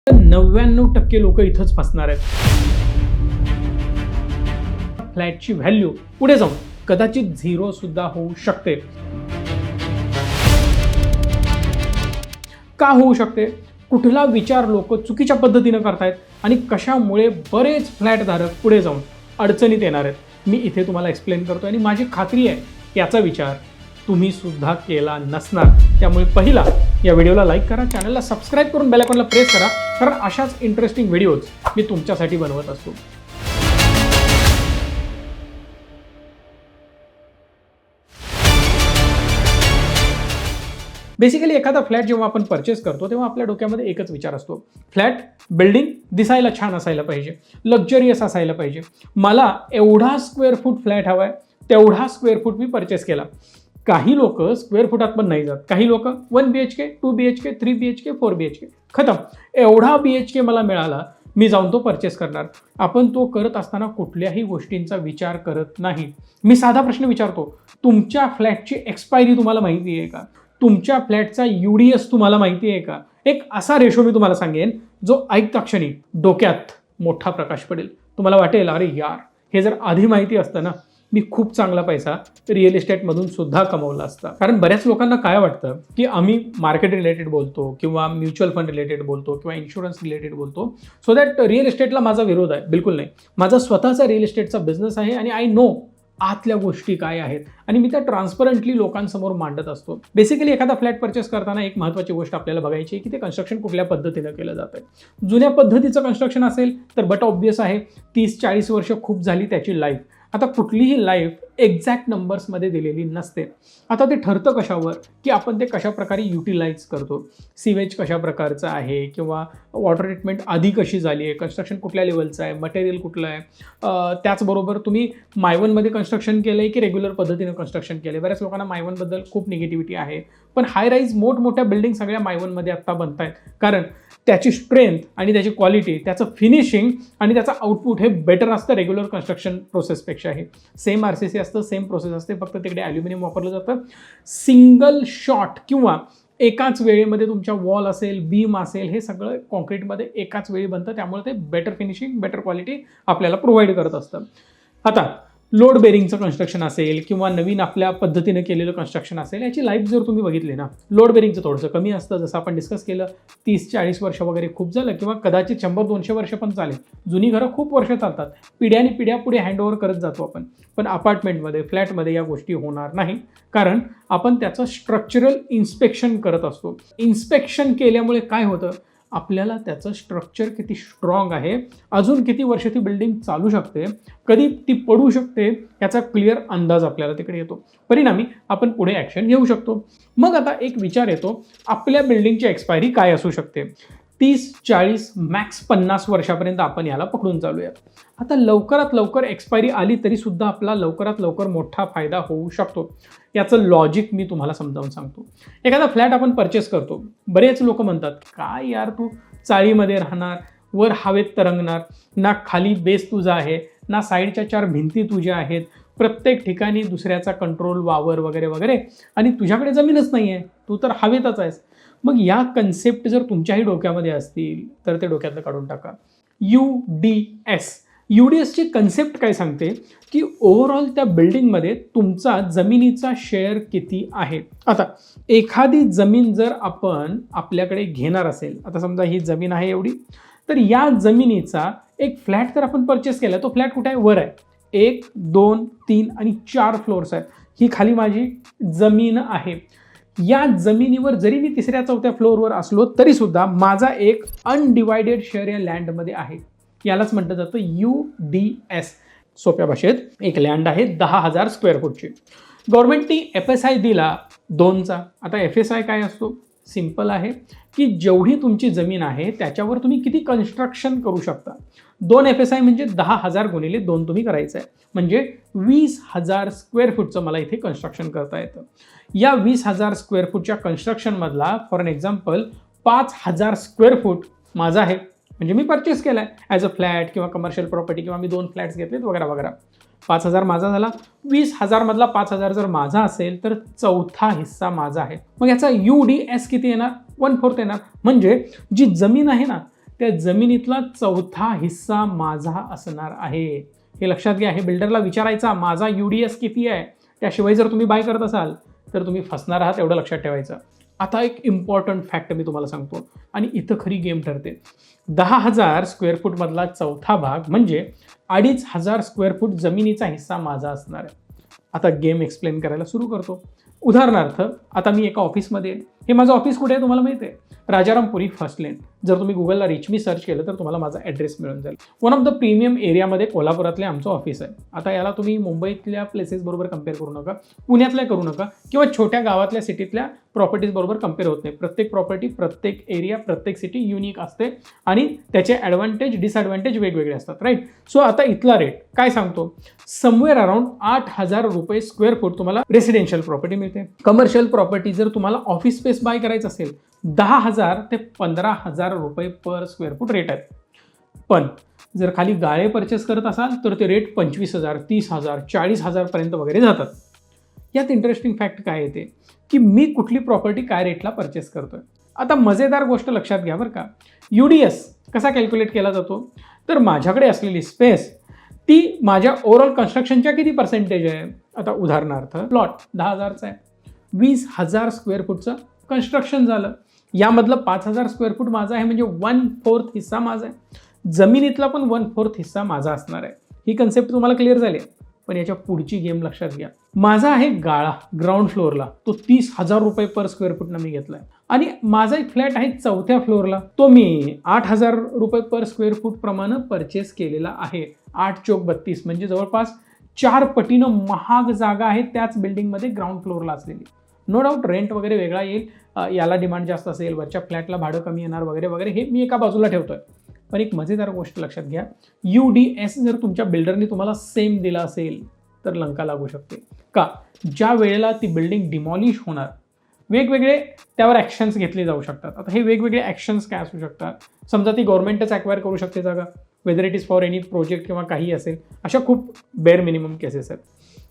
99% लोक इथंच फसणार आहेत. फ्लॅटची व्हॅल्यू पुढे जाऊन कदाचित झिरो सुद्धा होऊ शकते. का होऊ शकते? कुठला विचार लोक चुकीच्या पद्धतीने करतायत आणि कशामुळे बरेच फ्लॅट धारक पुढे जाऊन अडचणीत येणार आहेत, मी इथे तुम्हाला एक्सप्लेन करतो. आणि माझी खात्री आहे याचा विचार तुम्ही सुद्धा केला नसणार. त्यामुळे पहिला या व्हिडिओला लाईक करा, चॅनलला सबस्क्राईब करून बेल आयकॉनला प्रेस करा, कारण अशाच इंटरेस्टिंग व्हिडिओज मी तुमच्यासाठी बनवत असतो. बेसिकली एखादा फ्लॅट जेव्हा आपण परचेस करतो तेव्हा आपल्या डोक्यामध्ये एकच विचार असतो, फ्लॅट बिल्डिंग दिसायला छान असायला पाहिजे, लक्झरियस असायला पाहिजे, मला एवढा स्क्वेअर फूट फ्लॅट हवा आहे, तेवढा स्क्वेअर फूट मी परचेस केला. काही लोक स्क्वेअर फुटात पण नाही जात. काही लोक 1 BHK, 2 BHK, 3 BHK, 4 BHK खतम, एवढा BHK मला मिळाला, मी जाऊन तो परचेस करणार. आपण तो करत असताना कुठल्याही गोष्टींचा विचार करत नाही. मी साधा प्रश्न विचारतो, तुमच्या फ्लॅटची एक्सपायरी तुम्हाला माहिती आहे का? तुमच्या फ्लॅटचा UDS तुम्हाला माहिती आहे का? एक असा रेशो मी तुम्हाला सांगेन जो ऐकता क्षणी डोक्यात मोठा प्रकाश पडेल. तुम्हाला वाटेल, अरे यार, हे जर आधी माहिती असतं ना, मी खूप चांगला पैसा रिअल इस्टेटमधून सुद्धा कमवला असता. कारण बऱ्याच लोकांना काय वाटतं की आम्ही मार्केट रिलेटेड बोलतो किंवा म्युच्युअल फंड रिलेटेड बोलतो किंवा इन्शुरन्स रिलेटेड बोलतो, सो दॅट रिअल इस्टेटला माझा विरोध आहे. बिलकुल नाही. माझा स्वतःचा रिअल इस्टेटचा बिझनेस आहे आणि आय नो आतल्या गोष्टी काय आहेत आणि मी त्या ट्रान्सपरंटली लोकांसमोर मांडत असतो. बेसिकली एखादा फ्लॅट परचेस करताना एक महत्त्वाची गोष्ट आपल्याला बघायची आहे की ते कन्स्ट्रक्शन कुठल्या पद्धतीनं केलं जातं. जुन्या पद्धतीचं कन्स्ट्रक्शन असेल तर बट ऑब्वियस आहे 30-40 वर्ष खूप झाली त्याची लाईफ. आता कुठलीही लाईफ एक्झॅक्ट नंबर्समध्ये दिलेली नसते. आता ते ठरतं कशावर की आपण ते कशा प्रकारे युटिलाइज करतो, सीवेज कशा प्रकारचं आहे किंवा वॉटर ट्रीटमेंट आधी कशी झाली आहे, कन्स्ट्रक्शन कुठल्या लेवलचं आहे, मटेरियल कुठलं आहे. त्याचबरोबर तुम्ही मायवनमध्ये कन्स्ट्रक्शन केलं आहे की रेग्युलर पद्धतीनं कन्स्ट्रक्शन केलं आहे. बऱ्याच लोकांना मायवनबद्दल खूप निगेटिव्हिटी आहे, पण हाय राईज मोठमोठ्या बिल्डिंग सगळ्या मायवनमध्ये आत्ता बनत आहेत, कारण त्याची स्ट्रेंथ आणि त्याची क्वालिटी, त्याचं फिनिशिंग आणि त्याचं आउटपुट हे बेटर असतं रेग्युलर कन्स्ट्रक्शन प्रोसेसपेक्षा. आहे सेम RCC असतं, सेम प्रोसेस असते, फक्त तिकडे ॲल्युमिनियम वापरलं जातं. सिंगल शॉट किंवा एकाच वेळेमध्ये तुमच्या वॉल असेल, बीम असेल, हे सगळं कॉन्क्रीटमध्ये एकाच वेळी बनतं. त्यामुळे ते बेटर फिनिशिंग, बेटर क्वालिटी आपल्याला प्रोव्हाइड करत असतं. आता लोड बेरिंगचं कन्स्ट्रक्शन असेल किंवा नवीन आपल्या पद्धतीने केलेलं कन्स्ट्रक्शन असेल, याची लाईफ जर तुम्ही बघितली ना, लोड बेरिंगचं थोडंसं कमी असतं. जसं आपण डिस्कस केलं 30-40 वर्ष वगैरे खूप झालं किंवा कदाचित 100-200 वर्ष पण चालेल. जुनी घरं खूप वर्ष चालतात, पिढ्याने पिढ्या पुढे हँडओव्हर करत जातो आपण. पण अपार्टमेंटमध्ये, फ्लॅटमध्ये या गोष्टी होणार नाही, कारण आपण त्याचं स्ट्रक्चरल इन्स्पेक्शन करत असतो. इन्स्पेक्शन केल्यामुळे काय होतं, आपल्याला त्याचं स्ट्रक्चर किती स्ट्रॉंग आहे, अजून किती वर्ष ती बिल्डिंग चालू शकते, कधी ती पडू शकते, याचा क्लिअर अंदाज आपल्याला तिकडे येतो. परिणामी आपण पुढे ॲक्शन घेऊ शकतो. मग आता एक विचार येतो, आपल्या बिल्डिंगची एक्सपायरी काय असू शकते? 30-40 मॅक्स 50 वर्षापर्यंत आपण याला पकडून चालूयात. आता लवकरात लवकर एक्सपायरी आली तरी सुद्धा आपला लवकरात लवकर मोठा फायदा होऊ शकतो. याचं लॉजिक मी तुम्हाला समजावून सांगतो. एखादा फ्लॅट आपण परचेस करतो, बरेच लोक म्हणतात, काय यार तू चाळीमध्ये राहणार, वर हवेत तरंगणार, ना खाली बेस तुझा आहे, ना साईडच्या 4 भिंती तुझ्या आहेत, प्रत्येक ठिकाणी दुसऱ्याचा कंट्रोल, वावर वगैरे वगैरे, आणि तुझ्याकडे जमीनच नाही आहे, तू तर हवेतच आहेस. मग या कन्सेप्ट जर तुमच्याही डोक्यामध्ये असतील तर ते डोक्यातनं काढून टाका. UDSची कन्सेप्ट काय सांगते की ओव्हरऑल त्या बिल्डिंगमध्ये तुमचा जमिनीचा शेअर किती आहे. आता एखादी जमीन जर आपण आपल्याकडे घेणार असेल, आता समजा ही जमीन आहे एवढी, तर या जमिनीचा एक फ्लॅट तर आपण परचेस केला, तो फ्लॅट कुठे आहे? वर आहे. 1, 2, 3 आणि 4 फ्लोअर्स आहेत. ही खाली माझी जमीन आहे. या जमिनीवर जरी मी 3ऱ्या-4थ्या फ्लोअरवर असलो तरी सुद्धा माझा एक अनडिवायडेड शेअर या लँडमध्ये आहे. यालाच म्हटलं जातं UDS. सोप्या भाषेत एक लँड आहे 10,000 स्क्वेअर फूटची. गव्हर्नमेंटनी FSI दिला 2चा. आता FSI काय असतो? सिम्पल आहे की जेवढी तुमची जमीन आहे त्याच्यावर तुम्ही किती कन्स्ट्रक्शन करू शकता. 2 FSI म्हणजे 10,000 गुणिले 2 तुम्ही करायचं आहे, म्हणजे 20,000 स्क्वेअर फूटचं मला इथे कन्स्ट्रक्शन करता येतं. या 20,000 स्क्वेअर फूटच्या कन्स्ट्रक्शनमधला for an example 5,000 square foot माझा आहे, म्हणजे मी परचेस केला आहे ॲज अ फ्लॅट किंवा कमर्शियल प्रॉपर्टी किंवा मी 2 फ्लॅट्स घेतलेत वगैरे वगैरे. 5,000 माझा झाला. 20,000 मधला 5,000 जर माझा असेल तर 4था हिस्सा माझा आहे. मग याचा UDS किती येणार? 1/4 येणार. म्हणजे जी जमीन आहे ना त्या जमिनीतला चौथा हिस्सा माझा असणार आहे. हे लक्षात घ्या. हे बिल्डरला विचारायचा माझा UDS किती आहे. त्याशिवाय जर तुम्ही बाय करत असाल तर तुम्ही फसणार आहात, एवढं लक्षात ठेवायचं. आता एक इम्पॉर्टंट फॅक्ट मी तुम्हाला सांगतो आणि इथं खरी गेम ठरते. 10,000 स्क्वेअर फूटमधला चौथा भाग म्हणजे 2,500 स्क्वेअर फूट जमिनीचा हिस्सा माझा असणार आहे. आता गेम एक्सप्लेन करायला सुरू करतो. उदाहरणार्थ आता मी एका ऑफिसमध्ये आहे. हे माझं ऑफिस कुठे आहे तुम्हाला माहिती आहे? राजारामपुरी फर्स्ट लेन. जर तुम्ही गुगलला रिच मी सर्च केलं तर तुम्हाला माझा ॲड्रेस मिळून जाईल. वन ऑफ द प्रीमियम एरियामध्ये कोल्हापुरातले आमचं ऑफिस आहे. आता याला तुम्ही मुंबईतल्या प्लेसेस बरोबर कम्पेअर करू नका, पुण्यातल्या करू नका किंवा छोट्या गावातल्या सिटीतल्या प्रॉपर्टीज बरोबर कम्पेअर होत नाही. प्रत्येक प्रॉपर्टी, प्रत्येक एरिया, प्रत्येक सिटी युनिक असते आणि त्याचे ॲडव्हान्टेज डिसॲडव्हान्टेज वेगवेगळे असतात. राईट. सो आता इथला रेट काय सांगतो? समवेअर अराउंड 8,000 रुपये स्क्वेअर फूट तुम्हाला रेसिडेन्शियल प्रॉपर्टी मिळते. कमर्शियल प्रॉपर्टी जर तुम्हाला ऑफिस स्पेस बाय करायचं असेल 10,000 ते 15,000 रुपये पर स्क्वेअर फूट रेट आहेत. पण जर खाली गाळे परचेस करत असाल तर ते रेट 25,000, 30,000, 40,000 पर्यंत वगैरे जातात. यात इंटरेस्टिंग फॅक्ट काय येते की मी कुठली प्रॉपर्टी काय रेटला परचेस करतोय. आता मजेदार गोष्ट लक्षात घ्या बरं का. UDS कसा कॅल्क्युलेट केला जातो? तर माझ्याकडे असलेली स्पेस ती माझ्या ओव्हरऑल कन्स्ट्रक्शनच्या किती पर्सेंटेज आहे. आता उदाहरणार्थ प्लॉट 10,000चा आहे, 20,000 स्क्वेअर फूटचं कन्स्ट्रक्शन झालं. यामधलं 5,000 स्क्वेअर फूट माझा आहे म्हणजे 1/4 हिस्सा माझा आहे. जमिनीतला पण 1/4 हिस्सा माझा असणार आहे. ही कन्सेप्ट तुम्हाला क्लिअर झाली. पण याच्या पुढची गेम लक्षात घ्या. माझा आहे गाळा ग्राउंड फ्लोअरला, तो 30,000 रुपये पर स्क्वेअर फूटनं मी घेतलाय. आणि माझा एक फ्लॅट आहे 4थ्या फ्लोअरला, तो मी 8,000 रुपये पर स्क्वेअर फूट प्रमाणे परचेस केलेला आहे. 8 चोक 32 म्हणजे जवळपास 4 पटीनं महाग जागा आहे त्याच बिल्डिंगमध्ये ग्राउंड फ्लोअरला असलेली. नो डाऊट रेंट वगैरे वेगळा येईल, याला डिमांड जास्त असेल, वरच्या फ्लॅटला भाडं कमी येणार वगैरे वगैरे, हे मी एका बाजूला ठेवतोय. पण एक मजेदार गोष्ट लक्षात घ्या. UDS जर तुमच्या बिल्डरने तुम्हाला सेम दिला असेल तर लंका लागू शकते. का? ज्या वेळेला ती बिल्डिंग डिमॉलिश होणार वेगवेगळे त्यावर ॲक्शन्स घेतले जाऊ शकतात. आता हे वेगवेगळे ॲक्शन्स काय असू शकतात? समजा ती गव्हर्नमेंटच ॲक्वायर करू शकते जागा, whether it is for any project किंवा काही असेल, अशा खूप बेअर मिनिमम केसेस आहेत.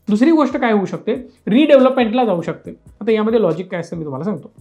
दुसरी गोष्ट काय होऊ शकते? रिडेव्हलपमेंटला जाऊ शकते. आता यामध्ये लॉजिक काय असतं मी तुम्हाला सांगतो.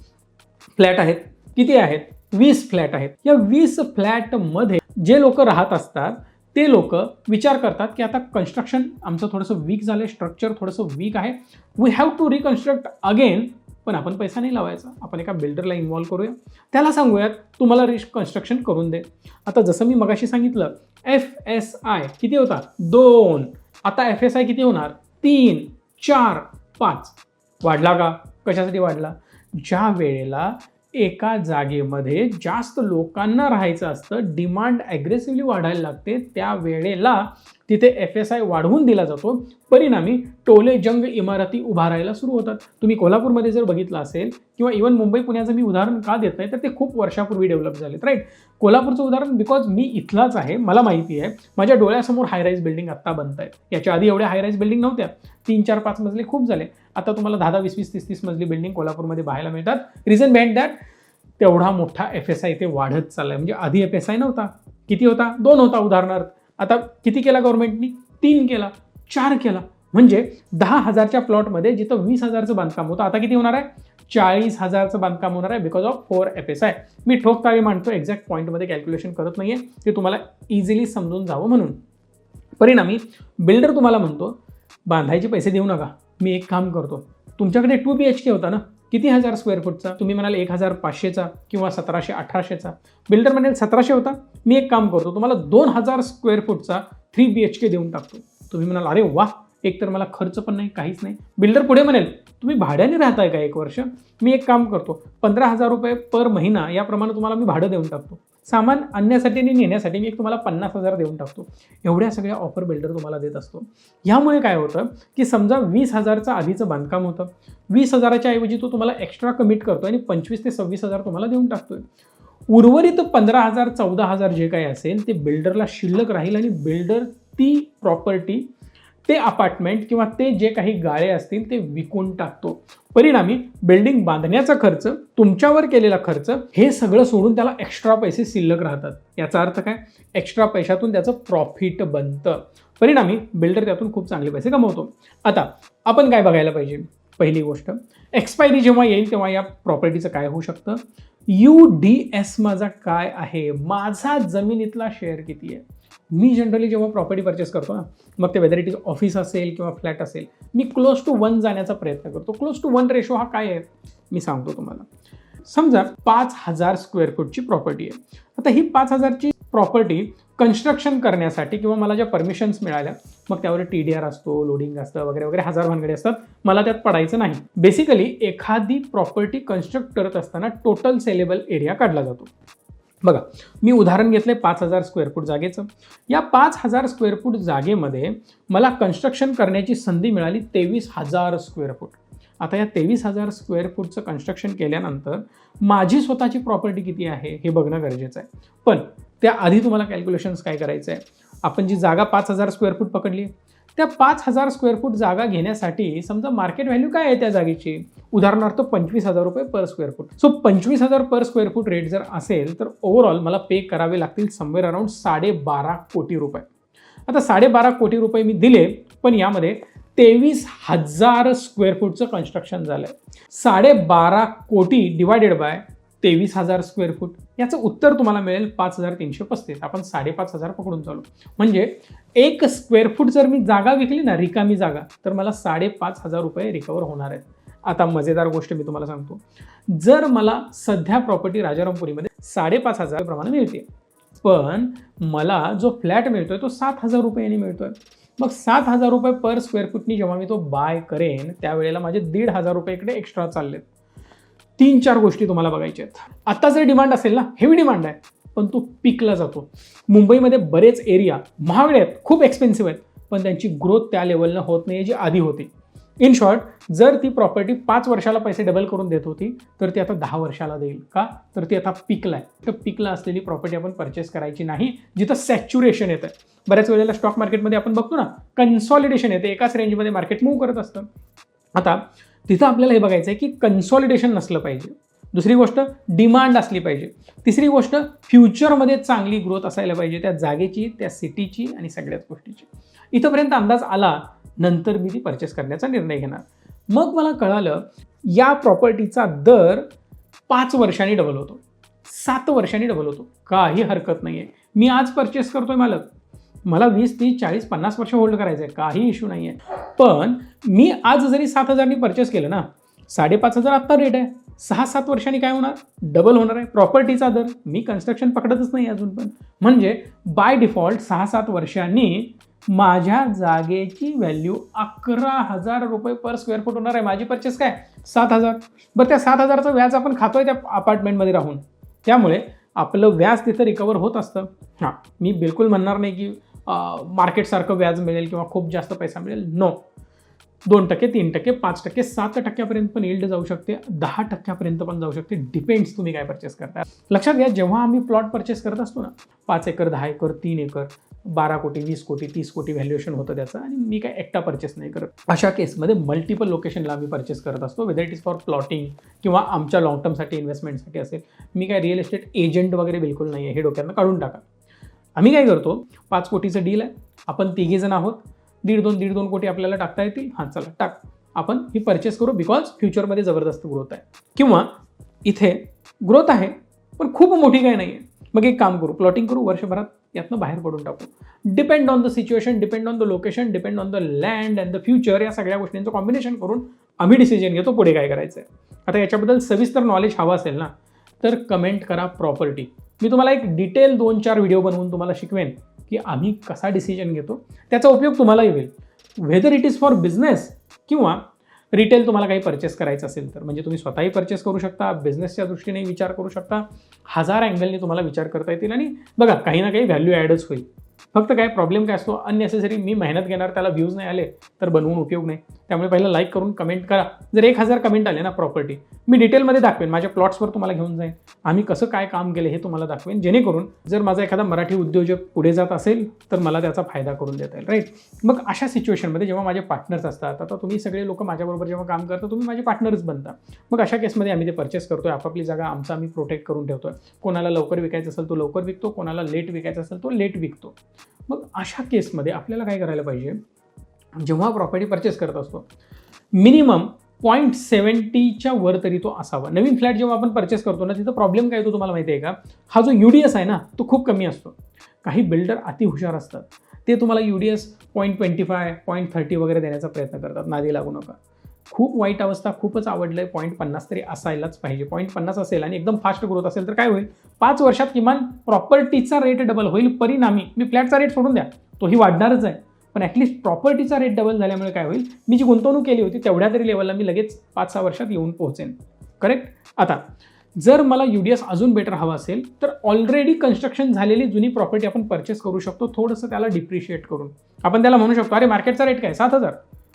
फ्लॅट आहेत, किती आहेत? 20 फ्लॅट आहेत. या 20 फ्लॅटमध्ये जे लोक राहत असतात ते लोक विचार करतात की आता कन्स्ट्रक्शन आमचं थोडंसं वीक झालं, स्ट्रक्चर थोडंसं वीक आहे, we have to reconstruct again. पण आपण पैसा नाही लावायचा, आपण एका बिल्डरला इन्व्हॉल्व करूया, त्याला सांगूयात तुम्हाला रिकन्स्ट्रक्शन करून दे. आता जसं मी मगाशी सांगितलं FSI किती होता? 2. आता FSI किती होणार? 3, 4, 5. वाढला का? कशासाठी वाढला? ज्या वेळेला एका जागेमध्ये जास्त लोकांना राहायचं असतं, डिमांड ॲग्रेसिव्हली वाढायला लागते, त्या वेळेला तिथे FSI वाढवून दिला जातो. परिणामी टोले जंग इमारती उभारायला सुरू होतात. तुम्ही कोल्हापूरमध्ये जर बघितलं असेल किंवा इव्हन मुंबई पुण्याचं मी उदाहरण का देत नाही तर ते खूप वर्षापूर्वी डेव्हलप झालेत. राईट. कोल्हापूरचं उदाहरण बिकॉज मी इथलाच आहे, मला माहिती आहे. माझ्या डोळ्यासमोर हायराईज बिल्डिंग आत्ता बनत आहेत. याच्या आधी एवढ्या हायराईज बिल्डिंग नव्हत्या. 3, 4, 5 मजले खूप झाले. आता तुम्हाला 10, 20, 30 मजली बिल्डिंग कोल्हापूरमध्ये पाहायला मिळतात. रिझन बिहाइंड दॅट तेवढा मोठा FSI इथे वाढत चाललाय. म्हणजे आधी FSI नव्हता. किती होता? 2 होता उदाहरणार्थ. आता किती केला गव्हर्नमेंटनी? 3 केला, 4 केला. म्हणजे 10,000च्या प्लॉटमध्ये जिथं 20,000चं बांधकाम होतं आता किती होणार आहे? 40,000चं बांधकाम होणार आहे बिकॉज ऑफ 4 FSI. मी ठोक ताळी मांडतो, एक्झॅक्ट पॉईंटमध्ये कॅल्क्युलेशन करत नाहीये, ते तुम्हाला इझिली समजून जावं म्हणून. परिणामी बिल्डर तुम्हाला म्हणतो बांधायचे पैसे देऊ नका, मी एक काम करतो, तुमच्याकडे 2 BHK होता ना, किती 1000 स्क्वेअर फूटचा? तुम्ही म्हणाल 1,500चा किंवा 1700-1800चा. बिल्डर म्हणेल 1700 होता, मी एक काम करतो तुम्हाला 2,000 स्क्वेअर फूटचा 3 BHK देऊन टाकतो. तुम्ही म्हणाल अरे वा, एक तर मला खर्च पण नाही, काहीच नाही. बिल्डर पुढे म्हणेल तुम्ही भाड्याने राहताय का 1 वर्ष? मी एक काम करतो 15,000 रुपये पर महिना याप्रमाणे तुम्हाला मी भाडं देऊन टाकतो. सामान आणण्यासाठी आणि नेण्यासाठी मी एक तुम्हाला 50,000 देऊन टाकतो. एवढ्या सगळ्या ऑफर बिल्डर तुम्हाला देत असतो. यामुळे काय होतं की समजा 20,000चं आधीचं बांधकाम होतं, 20,000च्या ऐवजी तो तुम्हाला एक्स्ट्रा कमिट करतो आणि 25,000 ते 26,000 तुम्हाला देऊन टाकतोय. उर्वरित 15,000 14,000 जे काही असेल ते बिल्डरला शिल्लक राहील आणि बिल्डर ती प्रॉपर्टी, ते अपार्टमेंट किंवा ते जे काही गाळे असतील ते विकून टाकतो. परिणामी बिल्डिंग बांधण्याचा खर्च, तुमच्यावर केलेला खर्च, हे सगळं सोडून त्याला एक्स्ट्रा पैसे शिल्लक राहतात. याचा अर्थ काय? एक्स्ट्रा पैशातून त्याचं प्रॉफिट बनतं. परिणामी बिल्डर त्यातून खूप चांगले पैसे कमवतो. आता आपण काय बघायला पाहिजे? पहिली गोष्ट, एक्सपायरी जेव्हा येईल तेव्हा या प्रॉपर्टीचं काय होऊ शकतं? UDS माझा काय आहे, माझा जमिनीतला शेअर किती आहे. मी जनरली जेव्हा प्रॉपर्टी परचेस करतो ना, मग ते वेदर इट इज ऑफिस असेल किंवा फ्लॅट असेल, मी क्लोज टू 1 जाण्याचा प्रयत्न करतो. क्लोज टू 1 रेशो हा काय आहे मी सांगतो तुम्हाला. समजा 5,000 स्क्वेअर फूटची प्रॉपर्टी आहे. आता ही 5,000ची प्रॉपर्टी कन्स्ट्रक्शन करण्यासाठी किंवा मला ज्या परमिशन्स मिळाल्या, मग त्यावर TDR असतो, लोडिंग असतं वगैरे वगैरे, हजार भानगडे असतात, मला त्यात पडायचं नाही. बेसिकली एखादी प्रॉपर्टी कन्स्ट्रक्ट करत असताना टोटल सेलेबल एरिया काढला जातो. बघा, मी उदाहरण घेतलंय 5,000 स्क्वेअर फूट जागेचं. या 5,000 स्क्वेअर फूट जागेमध्ये मला कन्स्ट्रक्शन करण्याची संधी मिळाली 23,000 स्क्वेअर फूट. आता या 23,000 स्क्वेअर फूटचं कन्स्ट्रक्शन केल्यानंतर माझी स्वतःची प्रॉपर्टी किती आहे हे बघणं गरजेचं आहे. पण त्याआधी तुम्हाला कॅल्क्युलेशन्स काय करायचं आहे, आपण जी जागा 5,000 स्क्वेअर फूट पकडली, त्या 5,000 स्क्वेअर फूट जागा घेण्यासाठी समजा मार्केट व्हॅल्यू काय आहे त्या जागेची, उदाहरणार्थ 25,000 रुपये per square foot. So 25,000 per square foot rate जर असेल तर ओव्हरऑल मला पे करावे लागतील समवेअर अराउंड 12.5 कोटी रुपये. आता 12.5 कोटी रुपये मी दिले, पण यामध्ये 23,000 स्क्वेअर फूटचं कन्स्ट्रक्शन झालंय. 12.5 कोटी डिवायडेड बाय 23,000 स्क्वेअर फूट, याचं उत्तर तुम्हाला मिळेल 5,335. आपण 5,500 पकडून चालू, म्हणजे 1 स्क्वेअर फूट जर मी जागा विकली ना, रिकामी जागा, तर मला 5,500 रुपये रिकवर होणार आहेत. आता मजेदार गोष्ट मी तुम्हाला सांगतो, जर मला सध्या प्रॉपर्टी राजारामपुरीमध्ये 5,500 प्रमाणे मिळते, पण मला जो फ्लॅट मिळतोय तो 7,000 रुपयांनी मिळतोय. मग 7,000 रुपये पर स्क्वेअर फूटनी जेव्हा मी तो बाय करेन, त्यावेळेला माझे 1,500 रुपये इकडे एक्स्ट्रा चाललेत. 3-4 गोष्टी तुम्हाला बघायच्या आहेत. आता जर डिमांड असेल ना, हेवी डिमांड आहे, पण तो पीकला जातो. मुंबईमध्ये बरेच एरिया महागडे आहेत, खूप एक्सपेन्सिव्ह आहेत, पण त्यांची ग्रोथ त्या लेवलनं होत नाही जी आधी होती. इन शॉर्ट, जर ती प्रॉपर्टी 5 वर्षाला पैसे डबल करून देत होती, तर ती आता 10 वर्षाला देईल. का? तर ती आता पीकला आहे. तर पीकला असलेली प्रॉपर्टी आपण परचेस करायची नाही, जिथं सॅच्युरेशन येतं. बऱ्याच वेळेला स्टॉक मार्केटमध्ये आपण बघतो ना, कन्सॉलिडेशन येते, एकाच रेंजमध्ये मार्केट मूव्ह करत असतं. आता तिथं आपल्याला हे बघायचं आहे की कन्सॉलिडेशन नसलं पाहिजे. दुसरी गोष्ट, डिमांड असली पाहिजे. तिसरी गोष्ट, फ्युचरमध्ये चांगली ग्रोथ असायला पाहिजे त्या जागेची, त्या सिटीची आणि सगळ्याच गोष्टीची. इथंपर्यंत अंदाज आला, नंतर मी ती परचेस करण्याचा निर्णय घेणार. मग मला कळालं या प्रॉपर्टीचा दर 5 वर्षांनी डबल होतो, 7 वर्षांनी डबल होतो. काही हरकत नाही आहे. मी आज परचेस करतोय मालक, मला 20, 30, 40, 50 वर्ष होल्ड करायचं आहे, काही इश्यू नाही आहे. पण मी आज जरी 7,000नी परचेस केलं ना, 5,500 आत्ता रेट आहे, 6-7 वर्षांनी काय होणार, डबल होणार आहे. प्रॉपर्टीचा दर, मी कन्स्ट्रक्शन पकडतच नाही अजून पण, म्हणजे बाय डिफॉल्ट 6-7 वर्षांनी माझ्या जागेची व्हॅल्यू 11,000 रुपये पर स्क्वेअर फूट होणार आहे. माझी परचेस काय 7,000. बरं, त्या 7,000चं व्याज आपण खातोय त्या अपार्टमेंटमध्ये राहून, त्यामुळे आपलं व्याज तिथं रिकवर होत असतं. हां, मी बिलकुल म्हणणार नाही की मार्केटसारखं व्याज मिळेल किंवा खूप जास्त पैसा मिळेल. नो, 2%, 3%, 5%, 7% पण यील्ड जाऊ शकते, 10% पण जाऊ शकते. डिपेंड्स तुम्ही काय परचेस करता. लक्षात घ्या, जेव्हा आम्ही प्लॉट परचेस करत असतो ना, 5 एकर, 10 एकर, 3 एकर, 12 कोटी, 20 कोटी, 30 कोटी व्हॅल्युएशन होतं त्याचं, आणि मी काय एकटा परचेस नाही करत. अशा केसमध्ये मल्टिपल लोकेशनला आम्ही परचेस करत असतो, whether it is for plotting किंवा आमच्या लॉंग टर्मसाठी इन्व्हेस्टमेंटसाठी असेल. मी काय रिअल एस्टेट एजंट वगैरे बिलकुल नाही आहे, हे डोक्यातनं काढून टाका. आम्ही काय करतो, 5 कोटीचं डील आहे, आपण 3 जण आहोत, 1.5 कोटी आपल्याला टाकता येतील. हां, चला टाक, आपण ही परचेस करू, बिकॉज फ्युचरमध्ये जबरदस्त ग्रोथ आहे, किंवा इथे ग्रोथ आहे पण खूप मोठी काय नाही आहे. मग एक काम करू, प्लॉटिंग करू, वर्षभरात यातनं बाहेर पडून टाकू. Depend on the situation, depend on the location, depend on the land and the future, या सगळ्या गोष्टींचं कॉम्बिनेशन करून आम्ही डिसिजन घेतो पुढे काय करायचं आहे. आता याच्याबद्दल सविस्तर नॉलेज हवं असेल ना, तर कमेंट करा प्रॉपर्टी. मी तुम्हाला एक डिटेल 2-4 व्हिडिओ बनवून तुम्हाला शिकवेन की आम्ही कसा डिसिजन घेतो, त्याचा उपयोग तुम्हालाही होईल. Whether it is for business किंवा रिटेल तुम्हाला काही परचेस करायचं असेल तर, म्हणजे तुम्ही स्वतःही परचेस करू शकता, बिझनेसच्या दृष्टीने विचार करू शकता, 1000 अँगलने तुम्हाला विचार करता येतील. आणि बघा, काही ना काही व्हॅल्यू ॲडच होईल. फक्त काय प्रॉब्लेम काय असतो, अननेसेसरी मी मेहनत घेणार, त्याला व्ह्यूज नाही आले तर बनवून उपयोग नाही. त्यामुळे पहिलं लाईक करून कमेंट करा. जर 1000 कमेंट आले ना प्रॉपर्टी, मी डिटेलमध्ये दाखवेन, माझ्या प्लॉट्सवर तुम्हाला घेऊन जाईन, आम्ही कसं काय काम केलं हे तुम्हाला दाखवेन, जेणेकरून जर माझा एखादा मराठी उद्योजक पुढे जात असेल तर मला त्याचा फायदा करून देता येईल. राईट. मग अशा सिच्युएशनमध्ये जेव्हा माझे पार्टनर्स असतात, आता तुम्ही सगळे लोक माझ्याबरोबर जेव्हा काम करता, तुम्ही माझे पार्टनर्स बनता. मग अशा केसमध्ये आम्ही ते परचेस करतोय, आपापली जागा आमचा आम्ही प्रोटेक्ट करून ठेवतोय. कोणाला लवकर विकायचं असेल तो लवकर विकतो, कोणाला लेट विकायचं असेल तो लेट विकतो. मग अशा केसमध्ये आपल्याला काय करायला पाहिजे, जेव्हा प्रॉपर्टी परचेस करत असतो, मिनिमम 0.70च्या वर तरी तो असावा. नवीन फ्लॅट जेव्हा आपण परचेस करतो ना, तिथं प्रॉब्लेम काय येतो तुम्हाला माहिती आहे का? हा जो UDS आहे ना, तो खूप कमी असतो. काही बिल्डर अति हुशार असतात, ते तुम्हाला UDS 0.25, 0.30 वगैरे देण्याचा प्रयत्न करतात. नादी लागू नका. खूप वाईट अवस्था, खूपच आवडलंय, 0.50 तरी असायलाच पाहिजे. 0.50 असेल आणि एकदम फास्ट ग्रोथ असेल तर काय होईल, 5 वर्षात किमान प्रॉपर्टीचा रेट डबल होईल. परिणामी मी फ्लॅटचा रेट सोडून द्या, तोही वाढणारच आहे, पण ॲटलिस्ट प्रॉपर्टीचा रेट डबल झाल्यामुळे काय होईल, मी जी गुंतवणूक केली होती तेवढ्या तरी लेवलला मी लगेच 5-6 वर्षात येऊन पोहोचेन. करेक्ट? आता जर मला UDS अजून बेटर हवा असेल तर ऑलरेडी कन्स्ट्रक्शन झालेली जुनी प्रॉपर्टी आपण परचेस करू शकतो, थोडंसं त्याला डिप्रिशिएट करून. आपण त्याला म्हणू शकतो, अरे मार्केटचा रेट काय 7,000,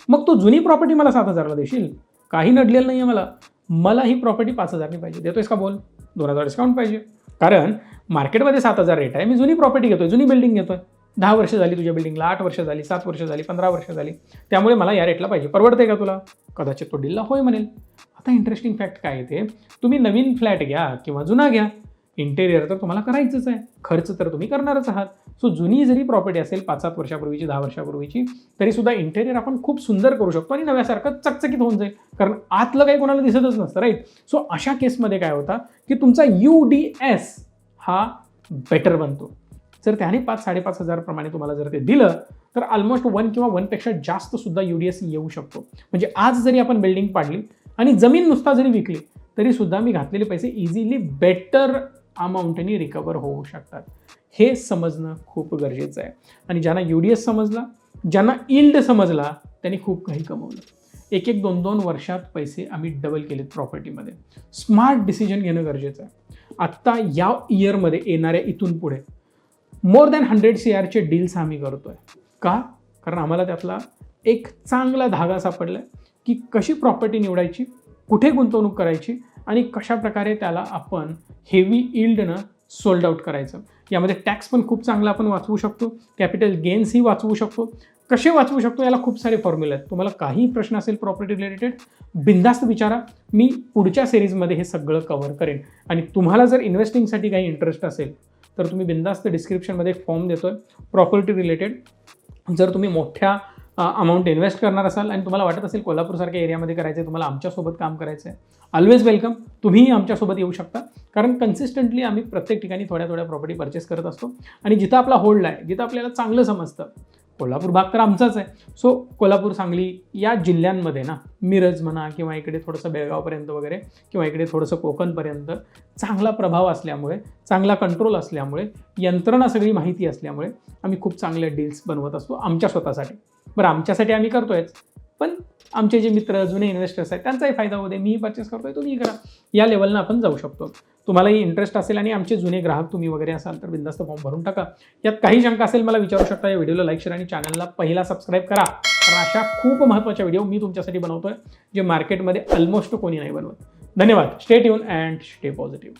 मग तू जुनी प्रॉपर्टी मला 7,000ला देशील? काही नडलेलं नाही आहे मला ही प्रॉपर्टी 5,000नी पाहिजे. देतोयस का बोल? 2,000 डिस्काउंट पाहिजे. कारण मार्केटमध्ये 7,000 रेट आहे, मी जुनी प्रॉपर्टी घेतोय, जुनी बिल्डिंग घेतोय. 10 वर्ष झाली तुझ्या बिल्डिंगला, 8 वर्ष झाली, 7 वर्ष झाली, 15 वर्ष झाली, त्यामुळे मला या रेटला पाहिजे. परवडते का तुला? कदाचित तो डीलला होय म्हणेल. आता इंटरेस्टिंग फॅक्ट काय येते, तुम्ही नवीन फ्लॅट घ्या किंवा जुना घ्या, इंटेरियर तर तुम्हाला करायचंच आहे, खर्च तर तुम्ही करणारच आहात. सो जुनी जरी प्रॉपर्टी असेल 5-7 वर्षापूर्वीची, 10 वर्षापूर्वीची, तरीसुद्धा इंटेरियर आपण खूप सुंदर करू शकतो आणि नव्यासारखं चकचकीत होऊन जाईल, कारण आतलं काही कोणाला दिसतच नसतं, राईट? सो अशा केसमध्ये काय होतं की तुमचा UDS हा बेटर बनतो. जर त्याने 5-5.5 प्रमाणे तुम्हाला जर ते दिलं तर ऑलमोस्ट 1 किंवा 1 पेक्षा जास्त सुद्धा UDS येऊ शकतो. म्हणजे आज जरी आपण बिल्डिंग पाडली आणि जमीन नुसता जरी विकली तरी सुद्धा मी घातलेले पैसे इझिली बेटर अमाऊंटनी रिकवर होऊ शकतात. हे समजणं खूप गरजेचं आहे. आणि ज्यांना UDS समजला, ज्यांना यील्ड समजला, त्यांनी खूप काही कमवलं. 1-1, 2-2 वर्षात पैसे आम्ही डबल केलेत प्रॉपर्टीमध्ये. स्मार्ट डिसिजन घेणं गरजेचं आहे. आत्ता या इयरमध्ये येणाऱ्या इथून पुढे मोर दॅन 100 CRचे डील्स आम्ही करतोय. का? कारण आम्हाला त्यातला एक चांगला धागा सापडला की कशी प्रॉपर्टी निवडायची, कुठे गुंतवणूक करायची आणि कशा प्रकारे त्याला आपण हेवी यील्डनं सोल्ड आउट करायचं. यामध्ये टॅक्स पण खूप चांगला आपण वाचवू शकतो, कॅपिटल गेन्सही वाचवू शकतो. कसे वाचवू शकतो याला खूप सारे फॉर्म्युले आहेत. तुम्हाला काही प्रश्न असेल प्रॉपर्टी रिलेटेड, बिंदास्त विचारा. मी पुढच्या सिरीजमध्ये हे सगळं कव्हर करेन. आणि तुम्हाला जर इन्व्हेस्टिंगसाठी काही इंटरेस्ट असेल तर तुम्ही बिंदास्त डिस्क्रिप्शनमध्ये एक फॉर्म देतोय प्रॉपर्टी रिलेटेड. जर तुम्ही मोठ्या अमाऊंट इन्व्हेस्ट करणार असाल आणि तुम्हाला वाटत असेल कोल्हापूरसारख्या एरियामध्ये करायचं आहे, तुम्हाला आमच्यासोबत काम करायचं आहे, ऑलवेज वेलकम. तुम्हीही आमच्यासोबत येऊ शकता, कारण कन्सिस्टंटली आम्ही प्रत्येक ठिकाणी थोड्या थोड्या प्रॉपर्टी परचेस करत असतो. आणि जिथं आपला होल्ड आहे, जिथं आपल्याला चांगलं समजतं, कोल्हापूर भाग तर आमचाच आहे. सो कोल्हापूर, सांगली या जिल्ह्यांमध्ये ना, मिरज म्हणा किंवा इकडे थोडंसं बेळगावपर्यंत वगैरे किंवा इकडे थोडंसं कोकणपर्यंत चांगला प्रभाव असल्यामुळे, चांगला कंट्रोल असल्यामुळे, यंत्रणा सगळी माहिती असल्यामुळे आम्ही खूप चांगले डील्स बनवत असतो आमच्या स्वतःसाठी. बरं, आमच्यासाठी आम्ही करतोयच, पण आमचे जे मित्र, जुने इन्व्हेस्टर्स आहेत त्यांचाही फायदा होऊ दे. मीही परचेस करतोय, तुम्हीही करा. या लेवलनं आपण जाऊ शकतो. तुम्हालाही इंटरेस्ट असेल आणि आमचे जुने ग्राहक तुम्ही वगैरे असाल तर बिंदास्त फॉर्म भरून टाका. यात काही शंका असेल मला विचारू शकता. या व्हिडिओला लाईक, शेअर आणि चॅनलला पहिला सबस्क्राईब करा, कारण अशा खूप महत्त्वाच्या व्हिडिओ मी तुमच्यासाठी बनवतोय जे मार्केटमध्ये ऑलमोस्ट कोणी नाही बनवत. धन्यवाद. Stay tune and stay positive.